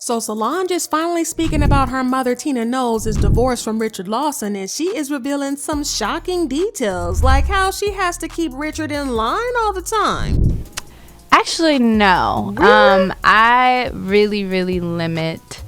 So Solange is finally speaking about her mother Tina Knowles' divorce from Richard Lawson, and she is revealing some shocking details, like how she has to keep Richard in line all the time. Actually, no. Really? I really limit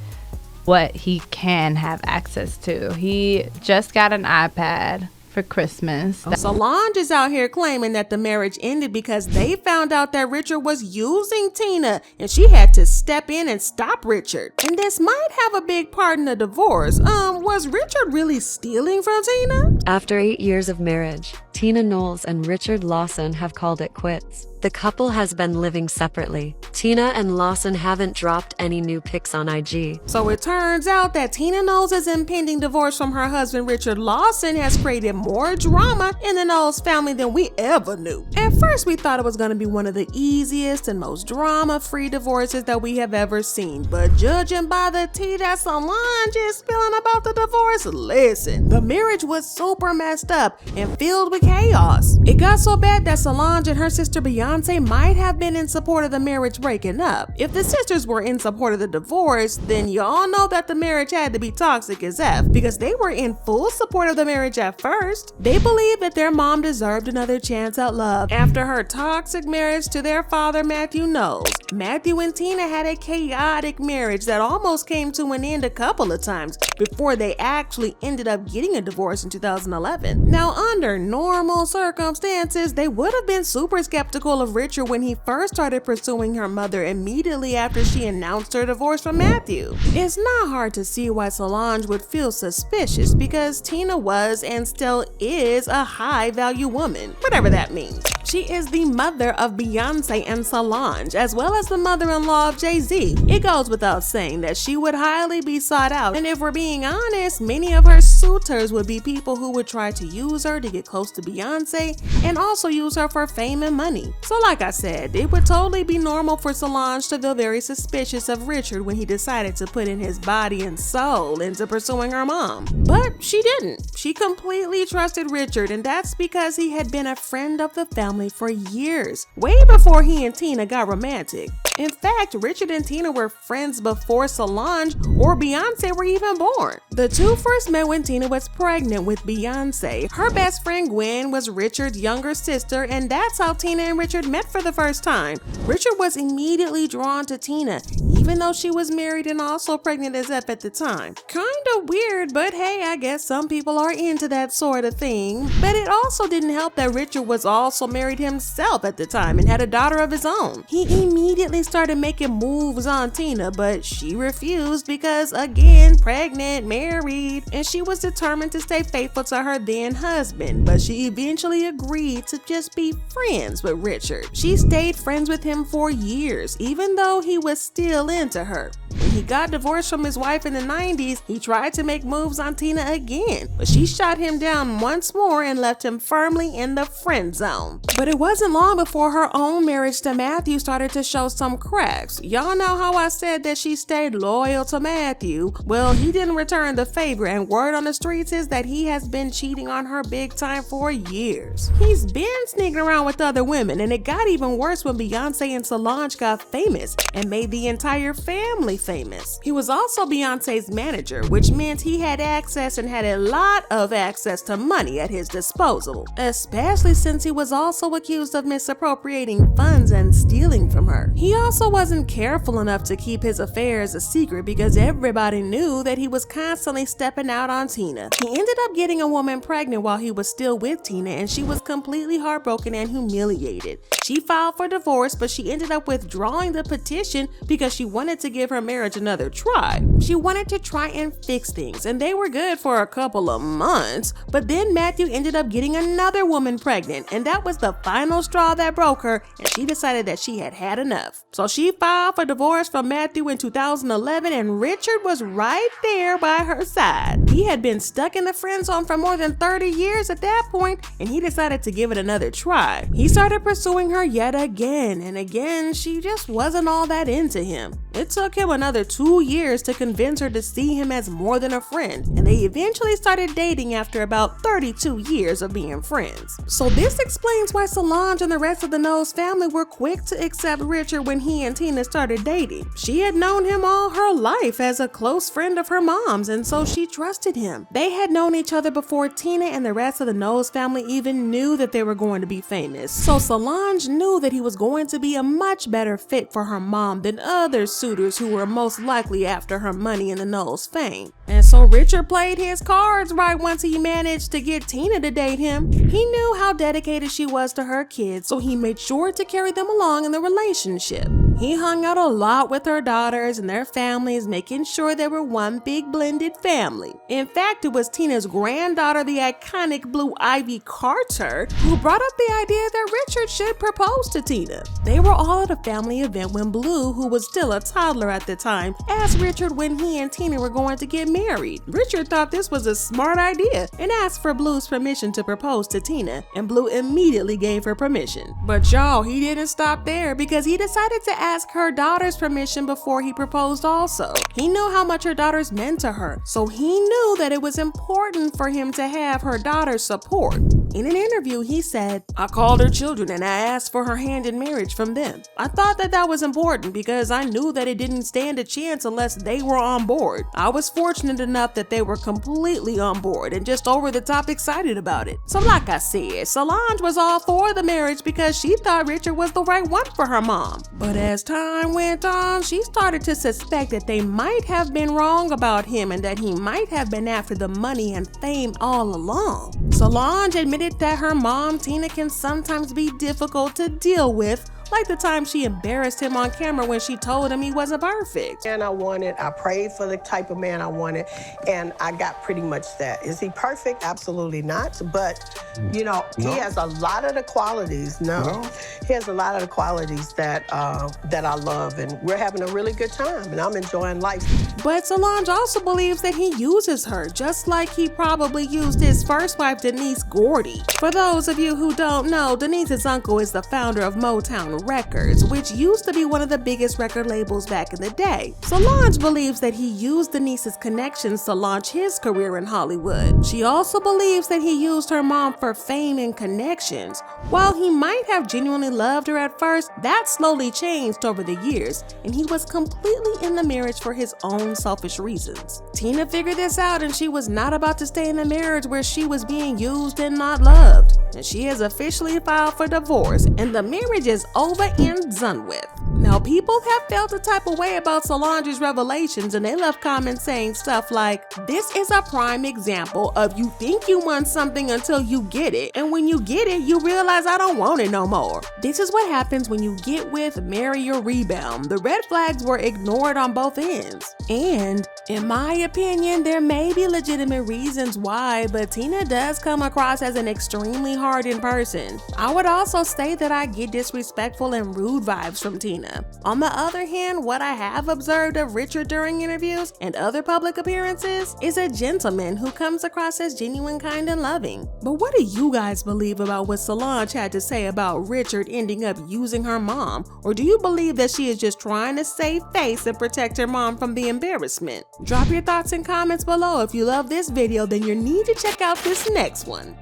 what he can have access to. He just got an iPad for Christmas. Solange is out here claiming that the marriage ended because they found out that Richard was using Tina and she had to step in and stop Richard. And this might have a big part in the divorce. Was Richard really stealing from Tina? After 8 years of marriage, Tina Knowles and Richard Lawson have called it quits. The couple has been living separately. Tina and Lawson haven't dropped any new pics on IG. So it turns out that Tina Knowles' impending divorce from her husband Richard Lawson has created more drama in the Knowles family than we ever knew. At first we thought it was going to be one of the easiest and most drama-free divorces that we have ever seen, but judging by the tea that Solange is spilling about the divorce, listen, the marriage was super messed up and filled with chaos. It got so bad that Solange and her sister Beyonce might have been in support of the marriage breaking up. If the sisters were in support of the divorce, then y'all know that the marriage had to be toxic as F, because they were in full support of the marriage at first. They believed that their mom deserved another chance at love after her toxic marriage to their father Matthew Knowles. Matthew and Tina had a chaotic marriage that almost came to an end a couple of times before they actually ended up getting a divorce in 2011. Now, under normal circumstances, they would have been super skeptical of Richard when he first started pursuing her mother immediately after she announced her divorce from Matthew. It's not hard to see why Solange would feel suspicious, because Tina was and still is a high-value woman, whatever that means. She is the mother of Beyonce and Solange, as well as the mother-in-law of Jay-Z. It goes without saying that she would highly be sought out, and if we're being honest, many of her suitors would be people who would try to use her to get close to Beyonce and also use her for fame and money. So like I said, it would totally be normal for Solange to feel very suspicious of Richard when he decided to put in his body and soul into pursuing her mom. But she didn't. She completely trusted Richard, and that's because he had been a friend of the family for years, way before he and Tina got romantic. In fact, Richard and Tina were friends before Solange or Beyonce were even born. The two first met when Tina was pregnant with Beyonce. Her best friend Gwen was Richard's younger sister, and that's how Tina and Richard met for the first time. Richard was immediately drawn to Tina, even though she was married and also pregnant as F at the time. Kinda weird, but hey, I guess some people are into that sort of thing. But it also didn't help that Richard was also married himself at the time and had a daughter of his own. He immediately started making moves on Tina, but she refused because, again, pregnant, married, and she was determined to stay faithful to her then husband. But she eventually agreed to just be friends with Richard. She stayed friends with him for years, even though he was still into her. When he got divorced from his wife in the 90s, he tried to make moves on Tina again, but she shot him down once more and left him firmly in the friend zone. But it wasn't long before her own marriage to Matthew started to show some cracks. Y'all know how I said that she stayed loyal to Matthew? Well, he didn't return the favor, and word on the streets is that he has been cheating on her big time for years. He's been sneaking around with other women, and it got even worse when Beyonce and Solange got famous and made the entire family famous. He was also Beyonce's manager, which meant he had access and had a lot of access to money at his disposal, especially since he was also accused of misappropriating funds and stealing from her. He also wasn't careful enough to keep his affairs a secret because everybody knew that he was constantly stepping out on Tina. He ended up getting a woman pregnant while he was still with Tina, and she was completely heartbroken and humiliated. She filed for divorce, but she ended up withdrawing the petition because she wanted to give her marriage another try. She wanted to try and fix things, and they were good for a couple of months, but then Matthew ended up getting another woman pregnant, and that was the final straw that broke her, and she decided that she had had enough. So she filed for divorce from Matthew in 2011, and Richard was right there by her side. He had been stuck in the friend zone for more than 30 years at that point, and he decided to give it another try. He started pursuing her yet again, and again, she just wasn't all that into him. It took him another Tina 2 years to convince her to see him as more than a friend, and they eventually started dating after about 32 years of being friends. So this explains why Solange and the rest of the Knowles family were quick to accept Richard when he and Tina started dating. She had known him all her life as a close friend of her mom's, and so she trusted him. They had known each other before Tina and the rest of the Knowles family even knew that they were going to be famous. So Solange knew that he was going to be a much better fit for her mom than other suitors who were most likely after her money and the Knowles fame. And so Richard played his cards right once he managed to get Tina to date him. He knew how dedicated she was to her kids, so he made sure to carry them along in the relationship. He hung out a lot with her daughters and their families, making sure they were one big blended family. In fact, it was Tina's granddaughter, the iconic Blue Ivy Carter, who brought up the idea that Richard should propose to Tina. They were all at a family event when Blue, who was still a toddler at the time, asked Richard when he and Tina were going to get married. Richard thought this was a smart idea and asked for Blue's permission to propose to Tina, and Blue immediately gave her permission. But y'all, he didn't stop there because he decided to ask her daughter's permission before he proposed also. He knew how much her daughters meant to her, so he knew that it was important for him to have her daughter's support. In an interview, he said, "I called her children and I asked for her hand in marriage from them. I thought that was important because I knew that it didn't stand a chance unless they were on board. I was fortunate enough that they were completely on board and just over the top excited about it." So like I said, Solange was all for the marriage because she thought Richard was the right one for her mom. But as time went on, she started to suspect that they might have been wrong about him and that he might have been after the money and fame all along. Solange admitted that her mom, Tina, can sometimes be difficult to deal with, like the time she embarrassed him on camera when she told him he wasn't perfect. And I prayed for the type of man I wanted, and I got pretty much that. Is he perfect? Absolutely not. But, you know, he has a lot of the qualities. He has a lot of the qualities that I love, and we're having a really good time, and I'm enjoying life. But Solange also believes that he uses her, just like he probably used his first wife, Denise Gordy. For those of you who don't know, Denise's uncle is the founder of Motown Records, which used to be one of the biggest record labels back in the day. Solange believes that he used Denise's connections to launch his career in Hollywood. She also believes that he used her mom for fame and connections. While he might have genuinely loved her at first, that slowly changed over the years, and he was completely in the marriage for his own selfish reasons. Tina figured this out, and she was not about to stay in a marriage where she was being used and not loved. And she has officially filed for divorce, and the marriage is over and done with. Now, people have felt a type of way about Solange's revelations, and they left comments saying stuff like, "This is a prime example of you think you want something until you get it, and when you get it, you realize I don't want it no more. This is what happens when you get with, marry, or rebound. The red flags were ignored on both ends." And, in my opinion, there may be legitimate reasons why, but Tina does come across as an extremely hardened person. I would also say that I get disrespectful and rude vibes from Tina. On the other hand, what I have observed of Richard during interviews and other public appearances is a gentleman who comes across as genuine, kind, and loving. But what do you guys believe about what Solange had to say about Richard ending up using her mom? Or do you believe that she is just trying to save face and protect her mom from the embarrassment? Drop your thoughts in comments below. If you love this video, then you need to check out this next one.